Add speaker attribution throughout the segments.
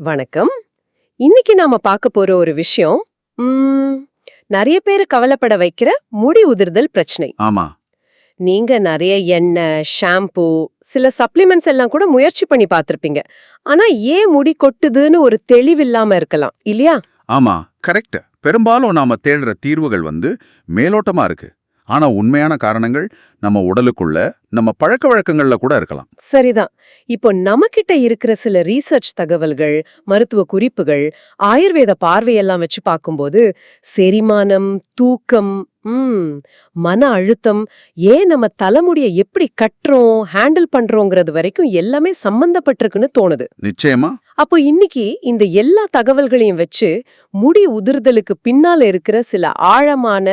Speaker 1: வணக்கம். இன்னைக்கு நாம பார்க்க போற ஒரு விஷயம் நிறைய பேரு கவலைப்பட வைக்கிற முடி உதிர்தல் பிரச்சனை.
Speaker 2: ஆமா.
Speaker 1: நீங்க நிறைய எண்ணெய், ஷாம்பு, சில சப்ளிமெண்ட்ஸ் எல்லாம் கூட முயற்சி பண்ணி பார்த்திருப்பீங்க. ஆனா ஏன் முடி கொட்டுதுன்னு ஒரு தெளிவில்லாம இருக்கலாம் இல்லையா?
Speaker 2: ஆமா, கரெக்ட். பெரும்பாலும் நாம தேடுற தீர்வுகள் மேலோட்டமா இருக்கு. ஆனா உண்மையான காரணங்கள் நம்ம உடலுக்குள்ள, நம்ம பழக்க வழக்கங்கள்ல கூட இருக்கலாம்.
Speaker 1: சரிதான். இப்போ நமக்கிட்ட இருக்கிற சில ரீசர்ச் தகவல்கள், மருத்துவ குறிப்புகள், ஆயுர்வேத பார்வையெல்லாம் வச்சு பார்க்கும்போது செரிமானம், தூக்கம், மன அழுத்தம், ஏன் நம்ம தலைமுடியை எப்படி கட்டுறோம், ஹேண்டில் பண்றோங்கிறது வரைக்கும் எல்லாமே சம்பந்தப்பட்டிருக்குன்னு தோணுது.
Speaker 2: நிச்சயமா.
Speaker 1: அப்போ இன்னைக்கு இந்த எல்லா தகவல்களையும் வச்சு முடி உதிர்தலுக்கு பின்னால இருக்கிற சில ஆழமான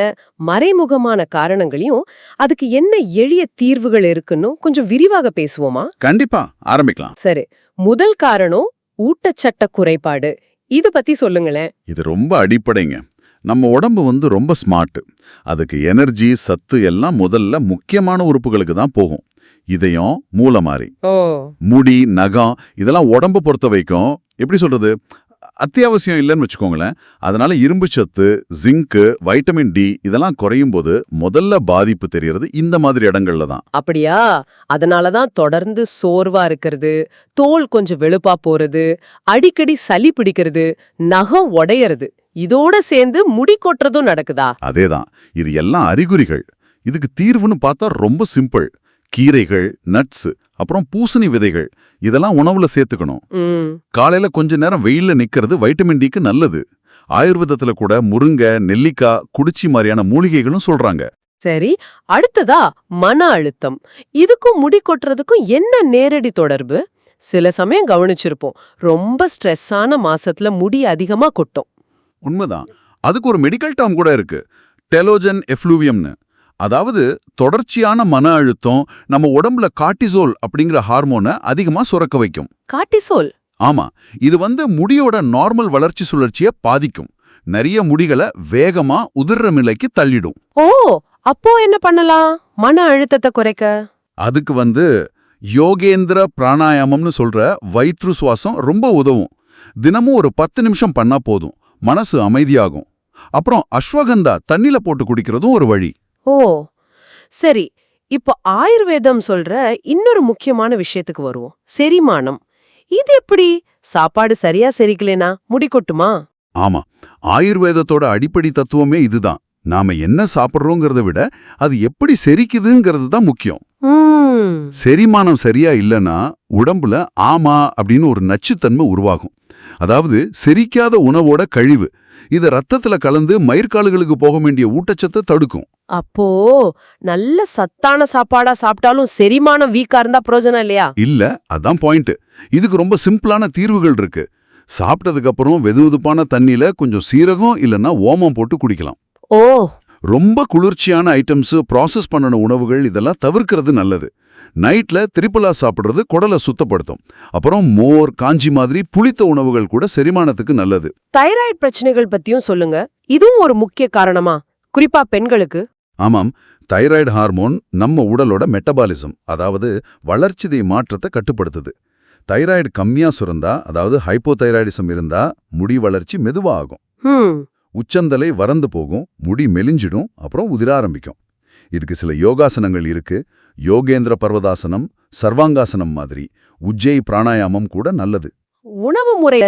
Speaker 1: மறைமுகமான காரணங்களையும் அதுக்கு என்ன எளிய தீர்வுகள் இருக்குன்னு கொஞ்சம் விரிவாக பேசுவோமா?
Speaker 2: கண்டிப்பா, ஆரம்பிக்கலாம்.
Speaker 1: சரி, முதல் காரணம் ஊட்டச்சட்ட குறைபாடு. இத பத்தி சொல்லுங்களேன்.
Speaker 2: இது ரொம்ப அடிப்படைங்க. நம்ம உடம்பு ரொம்ப ஸ்மார்ட். அதுக்கு எனர்ஜி, சத்து எல்லாம் முதல்ல முக்கியமான உறுப்புகளுக்கு தான் போகும். இதயம், மூளை மாதிரி. முடி, நகம் இதெல்லாம் உடம்பு பொறுத்த வரைக்கும் எப்படி சொல்றது, அத்தியாவசியம் இல்லைன்னு வச்சுக்கோங்களேன். அதனால இரும்பு சத்து, ஜிங்க், வைட்டமின் டி இதெல்லாம் குறையும் போது முதல்ல பாதிப்பு தெரியறது இந்த மாதிரி இடங்கள்ல தான்.
Speaker 1: அப்படியா? அதனாலதான் தொடர்ந்து சோர்வா இருக்கிறது, தோல் கொஞ்சம் வெளுப்பா போறது, அடிக்கடி சளி பிடிக்கிறது, நகம் உடையறது, இதோட சேர்ந்து முடி கொட்டுறதும் நடக்குதா?
Speaker 2: அதேதான். இது எல்லாம் அறிகுறிகள். இதுக்கு தீர்வுன்னு பார்த்தா ரொம்ப சிம்பிள். கீரைகள், நட்ஸ், அப்புறம் பூசணி விதைகள் இதெல்லாம் உணவுல சேர்த்துக்கணும். காலையில கொஞ்ச நேரம் வெயில்ல நிக்கிறது வைட்டமின் டிக்கு நல்லது. ஆயுர்வேதத்துல கூட முருங்கை, நெல்லிக்காய், குடிச்சி மாதிரியான மூலிகைகளும் சொல்றாங்க.
Speaker 1: சரி, அடுத்ததா மன அழுத்தம். இதுக்கும் முடி கொட்டுறதுக்கும் என்ன நேரடி தொடர்பு? சில சமயம் கவனிச்சிருப்போம், ரொம்ப ஸ்ட்ரெஸ்ஸான மாசத்துல முடி அதிகமா கொட்டும்.
Speaker 2: உண்மைதான். அதுக்கு ஒரு மெடிக்கல் டேர்ம் கூட இருக்கு, டெலோஜன் எஃப்ளூவியம்னு. அதாவது தொடர்ச்சியான மன அழுத்தம் நம்ம உடம்புல கார்டிசோல் அப்படிங்கிற ஹார்மோனை அதிகமா சுரக்க வைக்கும்.
Speaker 1: கார்டிசோல்?
Speaker 2: ஆமா, இது முடியோட நார்மல் வளர்ச்சி சுழற்சியை பாதிக்கும். நிறைய முடிகளை வேகமா உதிர்ற நிலைக்கு தள்ளிடும்.
Speaker 1: ஓ, அப்போ என்ன பண்ணலாம் மன அழுத்தத்தை குறைக்க?
Speaker 2: அதுக்கு யோகேந்திர பிராணாயாமம்னு சொல்ற வயிற்று சுவாசம் ரொம்ப உதவும். தினமும் ஒரு 10 நிமிஷம் பண்ணா போதும், மனசு அமைதியாகும். அப்புறம் அஸ்வகந்தா தண்ணில போட்டு குடிக்கிறதும் ஒரு வழி.
Speaker 1: ஓ சரி, இப்போ ஆயுர்வேதம் சொல்ற இன்னொரு முக்கியமான விஷயத்துக்கு வருவோம், செரிமானம். இது எப்படி? சாப்பாடு சரியா செரிக்கலனா முடி கொட்டுமா?
Speaker 2: ஆமா, ஆயுர்வேதத்தோட அடிப்படை தத்துவமே இதுதான். நாம என்ன சாப்பிடுறோங்கிறத விட அது எப்படி செரிக்குதுங்கிறது தான் முக்கியம். செரிமானம் சரியா இல்லைன்னா உடம்புல ஆமா அப்படின்னு ஒரு நச்சுத்தன்மை உருவாகும். அதாவது செரிக்காத உணவோட கழிவு இத ரத்தத்துல கலந்து மயிர்காலுகளுக்கு போக வேண்டிய ஊட்டச்சத்தை தடுக்கும்.
Speaker 1: அப்போ நல்ல சத்தான சாப்பாடா சாப்பிட்டாலும் செரிமானம் வீக்கா இருந்தா பிரயோஜனம் இல்லையா?
Speaker 2: இல்ல, அதான் பாயிண்ட். இதுக்கு ரொம்ப சிம்பிளான தீர்வுகள் இருக்கு. சாப்பிட்டதுக்கு அப்புறம் வெதுவெதுப்பான தண்ணியில கொஞ்சம் சீரகம் இல்லைன்னா ஓமம் போட்டு குடிக்கலாம்.
Speaker 1: ஓ,
Speaker 2: ரொம்ப குளிர்ச்சியான ஐட்டம்ஸ், ப்ராசஸ் பண்ணன உணவுகள் இதெல்லாம் தவிர்க்கிறது நல்லது. நைட்ல திரிபலா சாப்பிடுறது குடலை சுத்தப்படுத்தும். அப்புறம் மோர், காஞ்சி மாதிரி புளித்த உணவுகள் கூட செரிமானத்துக்கு நல்லது.
Speaker 1: தைராய்டு பிரச்சனைகள் பத்தியும் சொல்லுங்க. இதுவும் ஒரு முக்கிய காரணமா, குறிப்பா பெண்களுக்கு?
Speaker 2: ஆமாம், தைராய்டு ஹார்மோன் நம்ம உடலோட மெட்டபாலிசம், அதாவது வளர்ச்சிதை மாற்றத்தை கட்டுப்படுத்துது. தைராய்டு கம்மியா சுரந்தா, அதாவது ஹைப்போதைராய்டிசம் இருந்தா முடி வளர்ச்சி மெதுவா ஆகும். உச்சந்தலை வறந்து போகும், முடி மெலிஞ்சிடும், அப்புறம் உதிர ஆரம்பிக்கும். இதுக்கு சில யோகாசனங்கள் இருக்கு. யோகேந்திர பர்வதாசனம், சர்வாங்காசனம் மாதிரி. உஜ்ஜை பிராணாயாமம் கூட நல்லது.
Speaker 1: உணவு முறை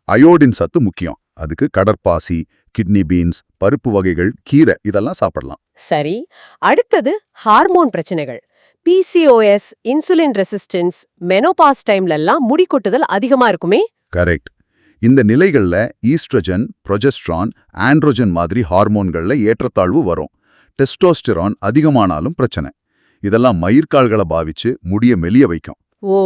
Speaker 2: அயோடின் சத்து முக்கியம். அதுக்கு கடற்பாசி, கிட்னி பீன்ஸ், பருப்பு வகைகள், கீரை இதெல்லாம் சாப்பிடலாம்.
Speaker 1: சரி, அடுத்தது ஹார்மோன் பிரச்சனைகள். PCOS, இன்சுலின் ரெசிஸ்டன்ஸ், மெனோபாஸ் டைம்ல எல்லாம் முடி கொட்டுதல் அதிகமா இருக்குமே?
Speaker 2: கரெக்ட். இந்த நிலைகள்ல ஈஸ்ட்ரஜன், ப்ரொஜெஸ்ட்ரான், ஆண்ட்ரோஜன் மாதிரி ஹார்மோன்கள்ல ஏற்றத்தாழ்வு வரும். டெஸ்டோஸ்டெரான் அதிகமானாலும் பிரச்சனை. இதெல்லாம் மயிர்கால்களை பாவிச்சு முடிய மெலிய வைக்கும்.
Speaker 1: ஓ,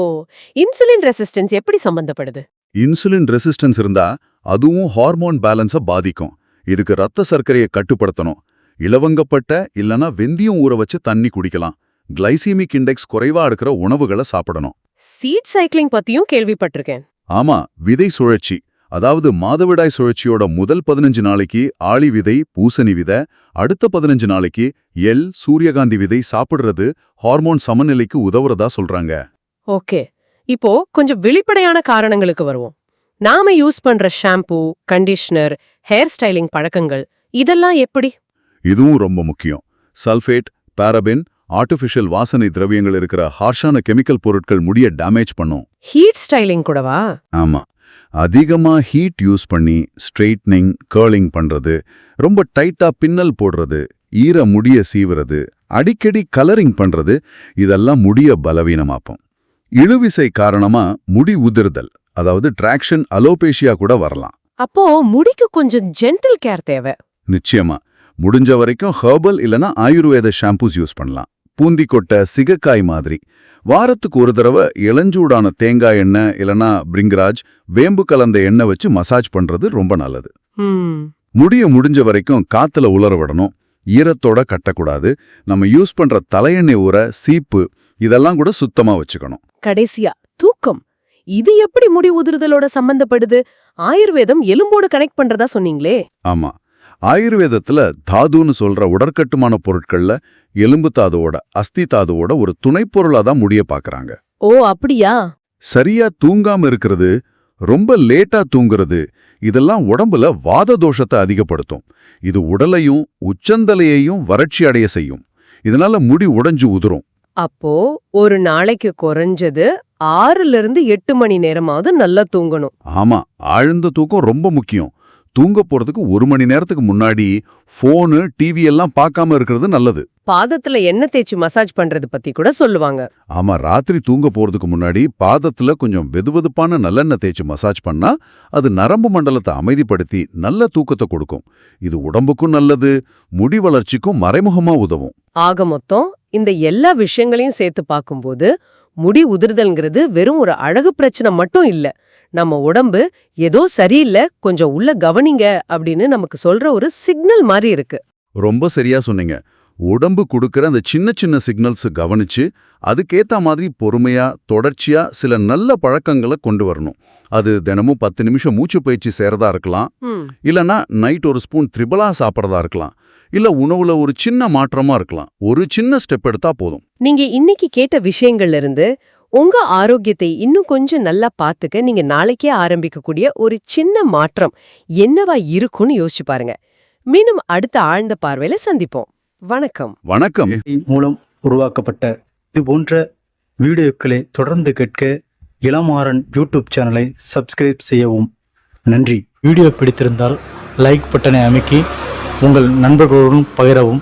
Speaker 1: இன்சுலின் ரெசிஸ்டன்ஸ் எப்படி சம்பந்தப்படுது?
Speaker 2: இன்சுலின் ரெசிஸ்டன்ஸ் இருந்தா அதுவும் ஹார்மோன் பேலன்ஸை பாதிக்கும். இதுக்கு ரத்த சர்க்கரையை கட்டுப்படுத்தணும். இலவங்கப்பட்ட இல்லனா வெந்தயம் ஊற வச்சு தண்ணி குடிக்கலாம். கிளைசீமிக் இண்டெக்ஸ் குறைவா இருக்கிற உணவுகளை சாப்பிடணும்.
Speaker 1: சீட் சைக்கிளிங் பத்தியும் கேள்விப்பட்டிருக்கேன்.
Speaker 2: ஆமா, விதை சுழற்சி, அதாவது மாதவிடாய் சுழற்சியோட முதல் 15 நாளைக்கு ஆளி விதை, பூசணி விதை, அடுத்த 15 நாளைக்கு எள், சூரியகாந்தி விதை சாப்பிடுறது ஹார்மோன் சமநிலைக்கு உதவுறதா சொல்றாங்க.
Speaker 1: ஓகே, இப்போ கொஞ்சம் வெளிப்படையான காரணங்களுக்கு வருவோம். நாம யூஸ் பண்ற ஷாம்பூ, கண்டிஷனர், ஹேர் ஸ்டைலிங் பழக்கங்கள் இதெல்லாம் எப்படி?
Speaker 2: இதுவும் ரொம்ப முக்கியம். சல்ஃபேட், பாரபின், ஆர்டிஃபிஷியல் வாசனை திரவியங்கள் இருக்கிற ஹார்ஷான கெமிக்கல் பொருட்கள் முடிய டேமேஜ் பண்ணும்.
Speaker 1: ஹீட் ஸ்டைலிங் கூடவா?
Speaker 2: ஆமா, அதிகமா ஹீட் யூஸ் பண்ணி ஸ்ட்ரெயிட்னிங், கர்லிங் பண்றது, ரொம்ப டைட்டா பின்னல் போடுறது, ஈர முடிய சீவுறது, அடிக்கடி கலரிங் பண்றது இதெல்லாம் முடிய பலவீனமாக்கும். இழுவிசை காரணமா முடி உதிர்தல், அதாவது டிராக்ஷன், அலோபேஷியா கூட வரலாம்.
Speaker 1: அப்போ முடிக்கு கொஞ்சம் ஜென்டில் கேர் தேவை.
Speaker 2: நிச்சயமா, முடிஞ்ச வரைக்கும் ஹெர்பல் இல்லனா ஆயுர்வேத ஷாம்பூஸ் யூஸ் பண்ணலாம். பூந்திக்கொட்டை, சிகக்காய் மாதிரி வாரத்துக்கு ஒரு தடவை இளஞ்சூடான தேங்காய் எண்ணெய் இல்லனா பிரிங்கராஜ், வேம்பு கலந்த எண்ணெய் வச்சு மசாஜ் பண்றது ரொம்ப நல்லது. முடிய முடிஞ்ச வரைக்கும் காத்துல உலர விடணும். ஈரத்தோட கட்டக்கூடாது. நம்ம யூஸ் பண்ற தலையெண்ணெய் ஊற, சீப்பு இதெல்லாம் கூட சுத்தமா வச்சுக்கணும்.
Speaker 1: கடைசியா தூக்கம். இது எப்படி முடி உதிர்தலோட சம்பந்தப்படுது? ஆயுர்வேதம் எலும்போடு கனெக்ட் பண்றதா சொன்னீங்களே.
Speaker 2: ஆமா, ஆயுர்வேதத்துல தாதுன்னு சொல்ற உடற்கட்டுமான பொருட்கள்ல எலும்பு தாதுவோட, அஸ்தி தாதுவோட ஒரு துணைப்பொருளா தான் முடிய பாக்குறாங்க.
Speaker 1: ஓ அப்படியா?
Speaker 2: சரியா தூங்காம இருக்கிறது, ரொம்ப லேட்டா தூங்குறது இதெல்லாம் உடம்புல வாத தோஷத்தை அதிகப்படுத்தும். இது உடலையும் உச்சந்தலையையும் வறட்சி அடைய செய்யும். இதனால முடி உடைஞ்சு உதிரும்.
Speaker 1: அப்போ ஒரு நாளைக்கு குறைஞ்சது 6 to 8 மணி நேரமாவது நல்லா தூங்கணும்.
Speaker 2: ஆமா, ஆழ்ந்த தூக்கம் ரொம்ப முக்கியம். தூங்க போறதுக்கு 1 மணி நேரத்துக்கு முன்னாடி போனு, டிவி எல்லாம் பார்க்காம இருக்கிறது நல்லது.
Speaker 1: பாதத்துல எண்ணெய் தேய்ச்சி மசாஜ் பண்றது பத்தி கூட சொல்லுவாங்க.
Speaker 2: ஆமா, ராத்திரி தூங்க போறதுக்கு முன்னாடி பாதத்துல கொஞ்சம் வெதுவெதுப்பான நல்லெண்ணெய் தேய்ச்சி மசாஜ் பண்ணா அது நரம்பு மண்டலத்தை அமைதிப்படுத்தி நல்ல தூக்கத்தை கொடுக்கும். இது உடம்புக்கும் நல்லது, முடி வளர்ச்சிக்கும் மறைமுகமா உதவும்.
Speaker 1: ஆக மொத்தம் இந்த எல்லா விஷயங்களையும் சேர்த்து பார்க்கும்போது முடி உதிர்தல்ங்கிறது வெறும் ஒரு அழகு பிரச்சனை மட்டும் இல்ல. நம்ம உடம்பு ஏதோ சரியில்லை, கொஞ்சம் உள்ள கவனிங்க அப்படின்னு நமக்கு சொல்ற ஒரு சிக்னல் மாதிரி இருக்கு.
Speaker 2: ரொம்ப சரியா சொன்னீங்க. உடம்பு கொடுக்கிற அந்த சின்ன சின்ன சிக்னல்ஸ் கவனிச்சு அதுக்கேத்த மாதிரி பொறுமையா, தொடர்ச்சியா சில நல்ல பழக்கங்களை கொண்டு வரணும். அது தினமும் 10 நிமிஷம் மூச்சு பயிற்சி செய்யறதா இருக்கலாம், இல்லனா நைட் ஒரு ஸ்பூன் திரிபலா சாப்பிட்றதா இருக்கலாம், இல்ல உணவுல ஒரு சின்ன மாற்றமா இருக்கலாம். ஒரு சின்ன ஸ்டெப் எடுத்தா போதும்.
Speaker 1: நீங்க இன்னைக்கு கேட்ட விஷயங்கள்ல இருந்து உங்க ஆரோக்கியத்தை இன்னும் கொஞ்சம் நல்லா பாத்துக்க நீங்க நாளைக்கே ஆரம்பிக்கக்கூடிய ஒரு சின்ன மாற்றம் என்னவா இருக்கும்னு யோசிச்சு பாருங்க. மீண்டும் அடுத்த ஆழ்ந்த பார்வையில சந்திப்போம். வணக்கம்.
Speaker 2: வணக்கம்.
Speaker 3: மூலம் உருவாக்கப்பட்ட இது போன்ற வீடியோக்களை தொடர்ந்து கேட்க இளமாறன் யூடியூப் சேனலை சப்ஸ்கிரைப் செய்யவும். நன்றி. வீடியோ பிடித்திருந்தால் லைக் பட்டனை அமைக்கி உங்கள் நண்பர்களுடன் பகிரவும்.